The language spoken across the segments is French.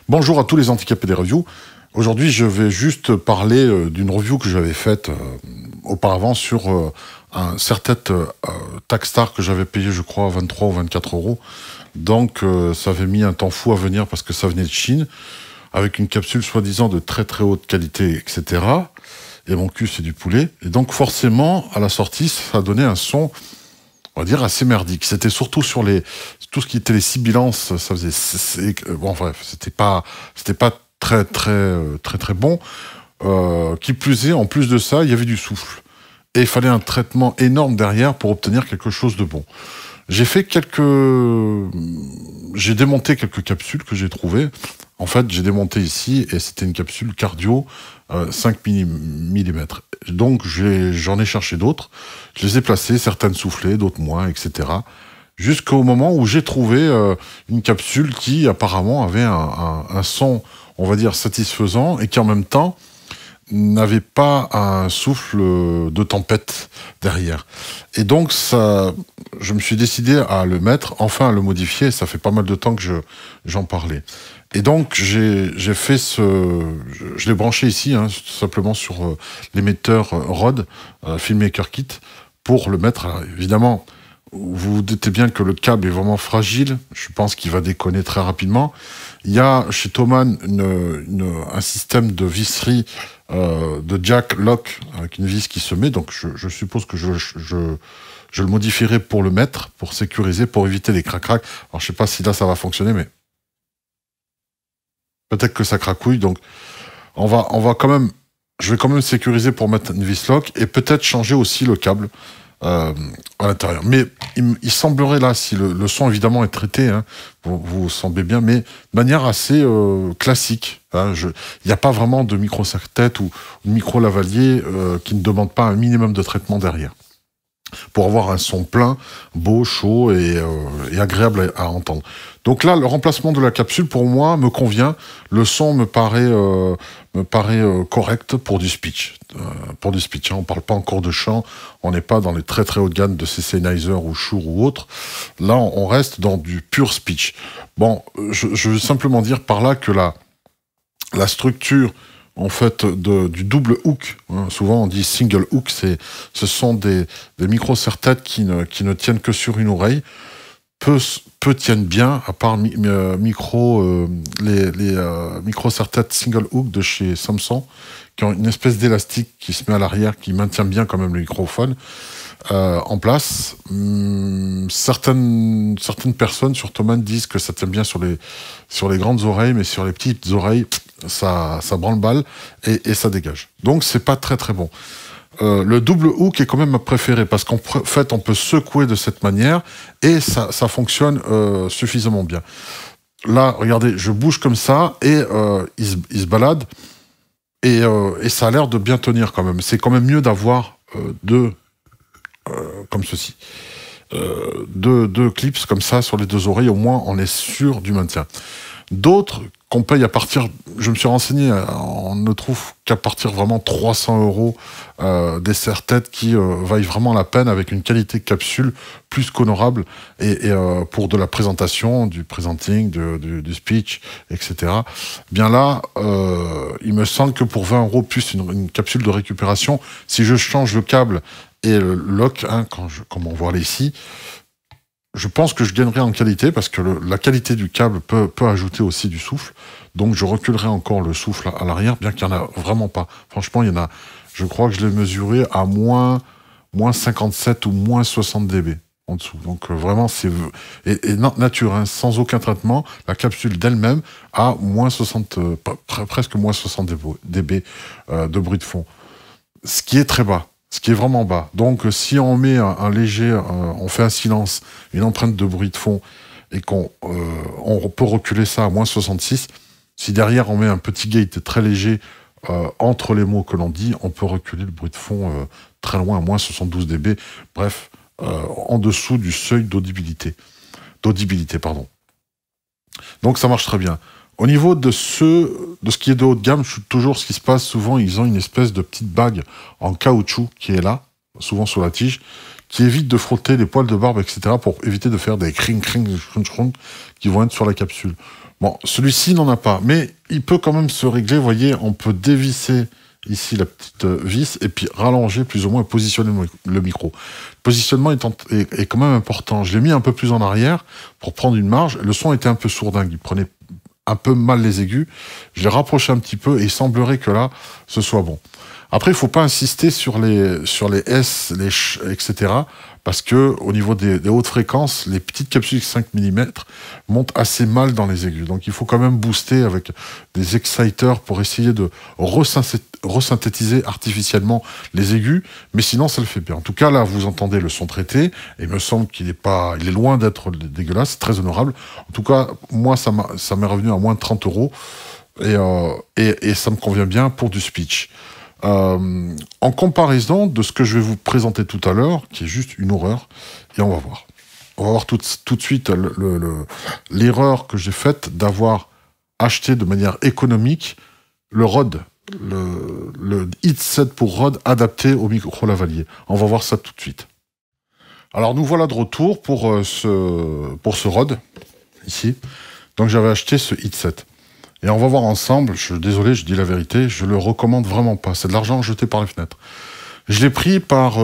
Bonjour à tous les handicapés des reviews. Aujourd'hui, je vais juste parler d'une review que j'avais faite auparavant sur un serre-tête Takstar que j'avais payé, je crois, 23 ou 24 euros. Donc, ça avait mis un temps fou à venir parce que ça venait de Chine, avec une capsule soi-disant de très très haute qualité, etc. Et mon cul, c'est du poulet. Et donc, forcément, à la sortie, ça donnait un son, on va dire, assez merdique. C'était surtout sur tout ce qui était les sibilances, ça faisait, bon, bref, c'était pas très bon. Qui plus est, en plus de ça, il y avait du souffle. Et il fallait un traitement énorme derrière pour obtenir quelque chose de bon. J'ai démonté quelques capsules que j'ai trouvées. En fait, j'ai démonté ici, et c'était une capsule cardio 5 mm. Donc, j'en ai cherché d'autres. Je les ai placées, certaines soufflées, d'autres moins, etc. Jusqu'au moment où j'ai trouvé une capsule qui, apparemment, avait un son, on va dire, satisfaisant, et qui, en même temps, n'avait pas un souffle de tempête derrière. Et donc, je me suis décidé à le mettre, enfin à le modifier. Ça fait pas mal de temps que j'en parlais. Et donc, je l'ai branché ici, hein, tout simplement sur l'émetteur Rode, Filmmaker Kit, pour le mettre. Alors, évidemment, vous vous doutez bien que le câble est vraiment fragile. Je pense qu'il va déconner très rapidement. Il y a chez Thomann un système de visserie de jack lock avec une vis qui se met. Donc je suppose que je le modifierai pour le mettre, pour sécuriser, pour éviter les crac-crac. Alors je sais pas si là ça va fonctionner, mais peut-être que ça cracouille. Donc on va quand même, je vais quand même sécuriser pour mettre une vis lock et peut-être changer aussi le câble à l'intérieur. Mais il semblerait là, si le son évidemment est traité, hein, vous semblez bien, mais de manière assez classique. Hein, il n'y a pas vraiment de micro-serre-tête ou micro-lavalier qui ne demande pas un minimum de traitement derrière, pour avoir un son plein, beau, chaud et agréable à entendre. Donc là, le remplacement de la capsule, pour moi, me convient. Le son me paraît correct pour du speech. Pour du speech, hein. On ne parle pas encore de chant, on n'est pas dans les très très hautes gammes de CC Sennheiser ou Shure ou autre. Là, on reste dans du pur speech. Bon, je veux simplement dire par là que la structure en fait du double hook, hein, souvent on dit single hook, ce sont des micro-serre-têtes qui ne tiennent que sur une oreille, peu tiennent bien, à part les micro-serre-têtes single hook de chez Samsung, qui ont une espèce d'élastique qui se met à l'arrière, qui maintient bien quand même le microphone en place. Certaines personnes sur Thomann disent que ça tient bien sur les grandes oreilles, mais sur les petites oreilles, ça branle-balle et ça dégage. Donc c'est pas très très bon. Le double hook est quand même ma préférée parce qu'en fait on peut secouer de cette manière et ça fonctionne suffisamment bien. Là, regardez, je bouge comme ça et il se balade et ça a l'air de bien tenir quand même. C'est quand même mieux d'avoir deux comme ceci. Deux clips comme ça sur les deux oreilles, au moins on est sûr du maintien. D'autres qu'on paye à partir, je me suis renseigné, on ne trouve qu'à partir vraiment 300 euros des serre-têtes qui vaillent vraiment la peine avec une qualité de capsule plus qu'honorable et pour de la présentation, du presenting, du speech, etc. Bien là, il me semble que pour 20 euros plus une capsule de récupération, si je change le câble et le lock, hein, comme on voit là ici, je pense que je gagnerai en qualité parce que la qualité du câble peut ajouter aussi du souffle. Donc je reculerai encore le souffle à l'arrière, bien qu'il n'y en a vraiment pas. Franchement, il y en a, je crois que je l'ai mesuré à moins 57 ou moins 60 dB en dessous. Donc vraiment, c'est nature, hein, sans aucun traitement. La capsule d'elle-même a moins 60, presque moins 60 dB de bruit de fond. Ce qui est très bas. Ce qui est vraiment bas. Donc, si on met un léger, on fait un silence, une empreinte de bruit de fond, et qu'on peut reculer ça à moins 66, si derrière on met un petit gate très léger entre les mots que l'on dit, on peut reculer le bruit de fond très loin, à moins 72 dB, bref, en dessous du seuil d'audibilité. Donc, ça marche très bien. Au niveau de ce qui est de haut de gamme, toujours ce qui se passe, souvent ils ont une espèce de petite bague en caoutchouc qui est là, souvent sur la tige, qui évite de frotter les poils de barbe, etc. pour éviter de faire des cring qui vont être sur la capsule. Bon, celui-ci n'en a pas, mais il peut quand même se régler. Vous voyez, on peut dévisser ici la petite vis et puis rallonger plus ou moins et positionner le micro. Le positionnement est quand même important. Je l'ai mis un peu plus en arrière pour prendre une marge. Le son était un peu sourdingue. Il prenait un peu mal les aigus. Je l'ai rapproché un petit peu et il semblerait que là, ce soit bon. Après, il faut pas insister sur les S, les ch, etc. Parce que au niveau des hautes fréquences, les petites capsules 5 mm montent assez mal dans les aigus. Donc il faut quand même booster avec des exciters pour essayer de resynthétiser artificiellement les aigus, mais sinon ça le fait bien. En tout cas, là, vous entendez le son traité, et il me semble qu'il est loin d'être dégueulasse, très honorable. En tout cas, moi, ça m'est revenu à moins de 30 €, et ça me convient bien pour du speech. En comparaison de ce que je vais vous présenter tout à l'heure, qui est juste une horreur, et on va voir. On va voir tout de suite l'erreur que j'ai faite d'avoir acheté de manière économique le Rode, le headset pour Rode adapté au micro lavalier. On va voir ça tout de suite. Alors nous voilà de retour pour ce Rode, ici. Donc j'avais acheté ce headset. Et on va voir ensemble, désolé, je dis la vérité, je le recommande vraiment pas. C'est de l'argent jeté par les fenêtres. Je l'ai pris par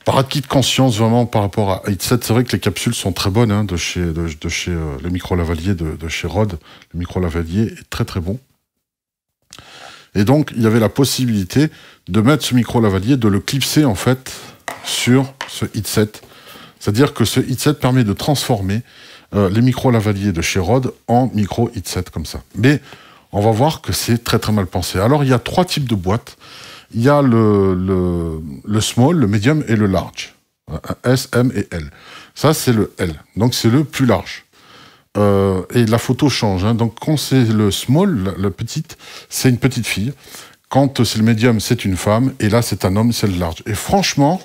acquis de conscience, vraiment, par rapport à headset. C'est vrai que les capsules sont très bonnes, hein, de chez le micro lavalier de chez Rode. Le micro lavalier est très très bon. Et donc, il y avait la possibilité de mettre ce micro lavalier, de le clipser, en fait, sur ce headset. C'est-à-dire que ce headset permet de transformer les micros lavaliers de chez Rode en micro headset comme ça. Mais on va voir que c'est très très mal pensé. Alors il y a 3 types de boîtes. Il y a le small, le medium et le large. S, M et L. Ça c'est le L. Donc c'est le plus large. Et la photo change. Hein. Donc quand c'est le small, la petite, c'est une petite fille. Quand c'est le medium, c'est une femme. Et là c'est un homme, c'est le large. Et franchement,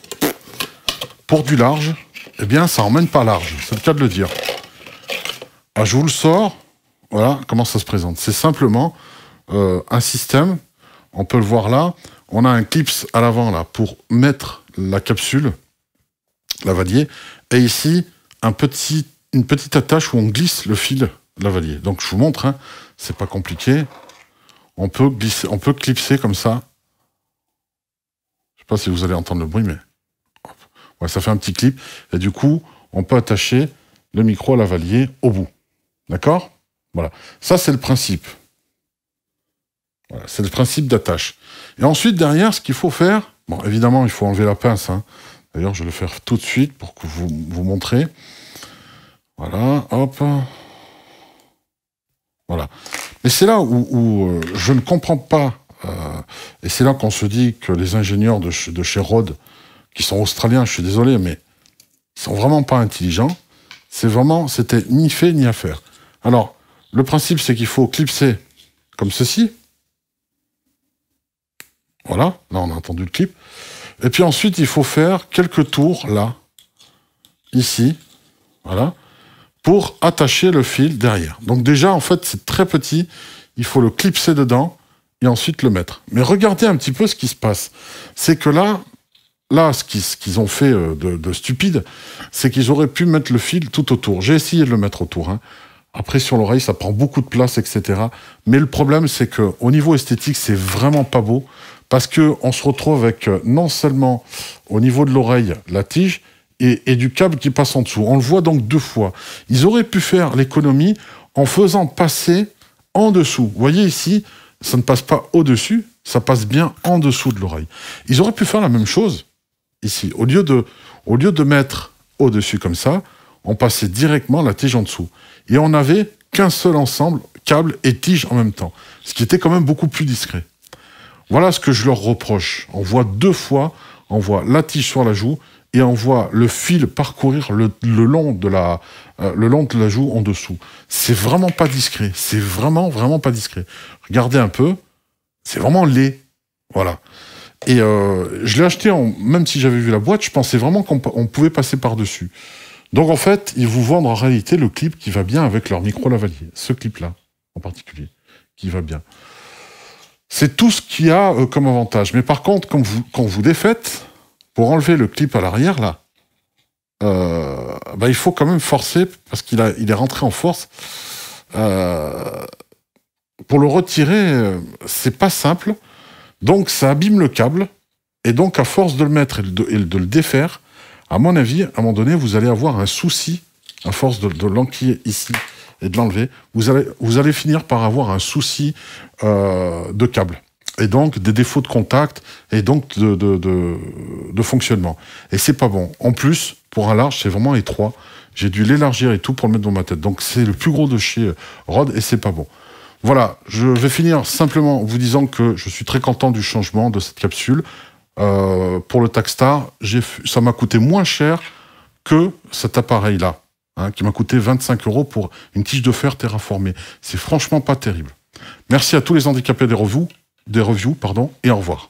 pour du large, eh bien ça emmène pas large. C'est le cas de le dire. Ah, je vous le sors, voilà comment ça se présente. C'est simplement un système, on peut le voir là, on a un clips à l'avant là pour mettre la capsule lavalier, et ici une petite attache où on glisse le fil lavalier. Donc je vous montre, hein, c'est pas compliqué. On peut clipser comme ça. Je sais pas si vous allez entendre le bruit, mais ouais, ça fait un petit clip, et du coup, on peut attacher le micro lavalier au bout. D'accord? Voilà. Ça, c'est le principe. Voilà, c'est le principe d'attache. Et ensuite, derrière, ce qu'il faut faire... Bon, évidemment, il faut enlever la pince. Hein. D'ailleurs, je vais le faire tout de suite pour que vous montrez. Voilà, hop. Voilà. Mais c'est là où je ne comprends pas. Et c'est là qu'on se dit que les ingénieurs de chez Rode, qui sont australiens, je suis désolé, mais ils sont vraiment pas intelligents. C'était ni fait ni à faire. Alors, le principe, c'est qu'il faut clipser comme ceci. Voilà, là, on a entendu le clip. Et puis ensuite, il faut faire quelques tours, là, ici, voilà, pour attacher le fil derrière. Donc déjà, en fait, c'est très petit. Il faut le clipser dedans et ensuite le mettre. Mais regardez un petit peu ce qui se passe. C'est que là, ce qu'ils ont fait de stupide, c'est qu'ils auraient pu mettre le fil tout autour. J'ai essayé de le mettre autour, hein. Après, sur l'oreille, ça prend beaucoup de place, etc. Mais le problème, c'est qu'au niveau esthétique, c'est vraiment pas beau. Parce qu'on se retrouve avec non seulement au niveau de l'oreille, la tige, et du câble qui passe en dessous. On le voit donc 2 fois. Ils auraient pu faire l'économie en faisant passer en dessous. Vous voyez ici, ça ne passe pas au-dessus, ça passe bien en dessous de l'oreille. Ils auraient pu faire la même chose ici. Au lieu de mettre au-dessus comme ça, on passait directement la tige en dessous. Et on n'avait qu'un seul ensemble, câble et tige en même temps. Ce qui était quand même beaucoup plus discret. Voilà ce que je leur reproche. On voit 2 fois, on voit la tige sur la joue et on voit le fil parcourir le long de la joue en dessous. C'est vraiment pas discret. C'est vraiment pas discret. Regardez un peu. C'est vraiment laid. Voilà. Et je l'ai acheté, même si j'avais vu la boîte, je pensais vraiment qu'on pouvait passer par-dessus. Donc en fait, ils vous vendent en réalité le clip qui va bien avec leur micro lavalier. Ce clip-là, en particulier, qui va bien. C'est tout ce qu'il y a comme avantage. Mais par contre, quand vous défaites, pour enlever le clip à l'arrière, là, il faut quand même forcer, parce qu'il est rentré en force. pour le retirer, c'est pas simple. Donc, ça abîme le câble. Et donc, à force de le mettre et de le défaire, à mon avis, à un moment donné, vous allez avoir un souci, à force de l'enquiller ici et de l'enlever, vous allez finir par avoir un souci de câble. Et donc, des défauts de contact, et donc de fonctionnement. Et c'est pas bon. En plus, pour un large, c'est vraiment étroit. J'ai dû l'élargir et tout pour le mettre dans ma tête. Donc, c'est le plus gros de chez Rode, et c'est pas bon. Voilà, je vais finir simplement en vous disant que je suis très content du changement de cette capsule. Pour le Takstar, ça m'a coûté moins cher que cet appareil-là, hein, qui m'a coûté 25 € pour une tige de fer terraformée. C'est franchement pas terrible. Merci à tous les handicapés des reviews, et au revoir.